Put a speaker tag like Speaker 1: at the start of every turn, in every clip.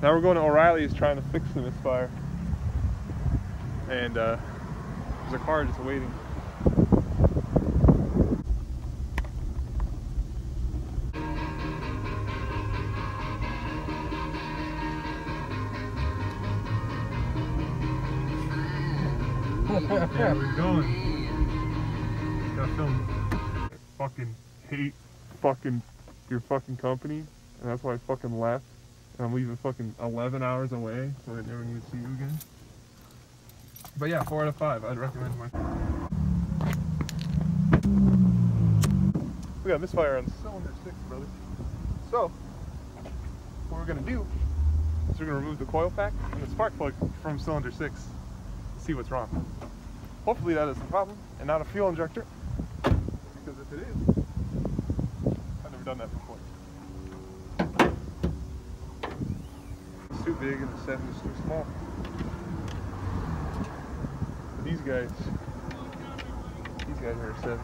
Speaker 1: Now we're going to O'Reilly's trying to fix the misfire. And there's a car just waiting. Yeah, we're going. Gotta film. I fucking hate your fucking company, and that's why I fucking left. And I'm leaving fucking 11 hours away, so I never need to see you again. But yeah, 4 out of 5. I'd recommend my. We got misfire on cylinder 6, brother. So, what we're gonna do is we're gonna remove the coil pack and the spark plug from cylinder 6 to see what's wrong. Hopefully that is the problem and not a fuel injector, because if it is, I've never done that before. It's too big and the 7 is too small. But these guys are a 7.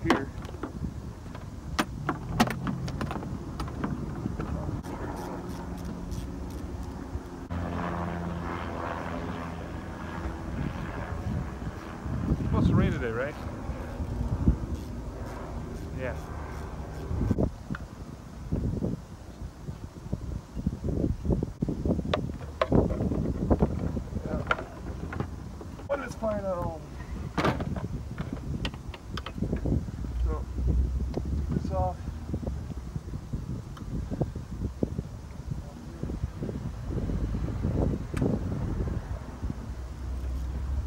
Speaker 1: Here. It's supposed to rain today, right? Yeah. What is fine at all? Off.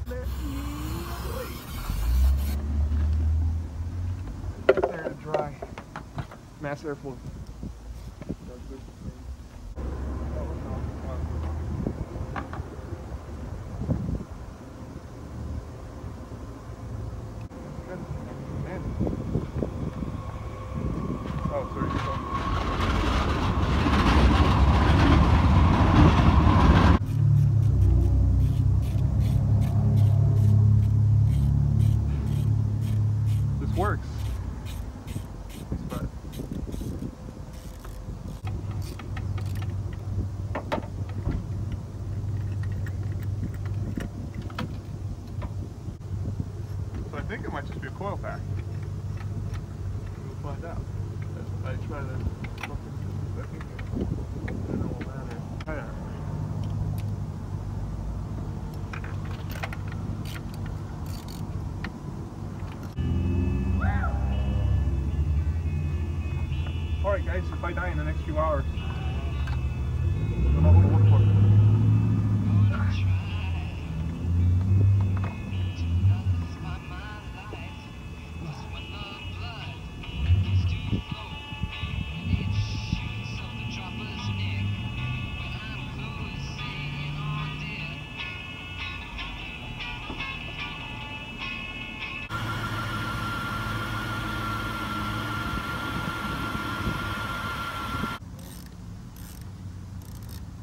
Speaker 1: There to dry. Mass airflow. Oh, sorry. This works. But so I think it might just be a coil pack. We'll find out. I try to Alright guys, if I die in the next few hours, then I'll go to work for it.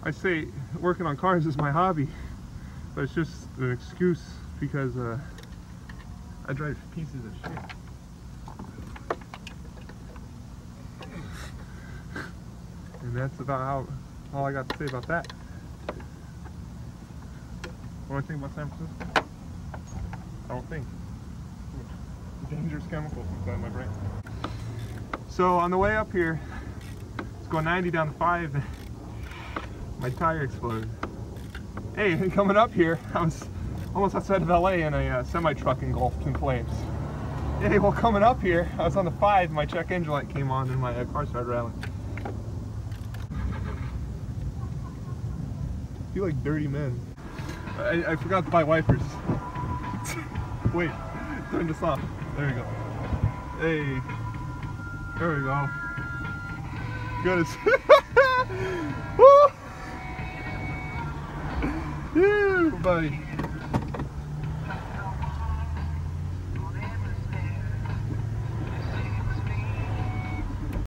Speaker 1: I say working on cars is my hobby, but it's just an excuse because I drive pieces of shit. And that's about all I got to say about that. What do I think about San Francisco? I don't think. Dangerous chemicals inside my brain. So on the way up here, it's going 90 down to 5. My tire exploded. Hey, coming up here, I was almost outside of LA and a semi-truck engulfed in flames. Hey, well coming up here, I was on the 5, my check engine light came on and my car started rattling. I feel like dirty men. I forgot to buy wipers. Wait, turn this off. There we go. Hey, there we go. Good as Woo! Buddy.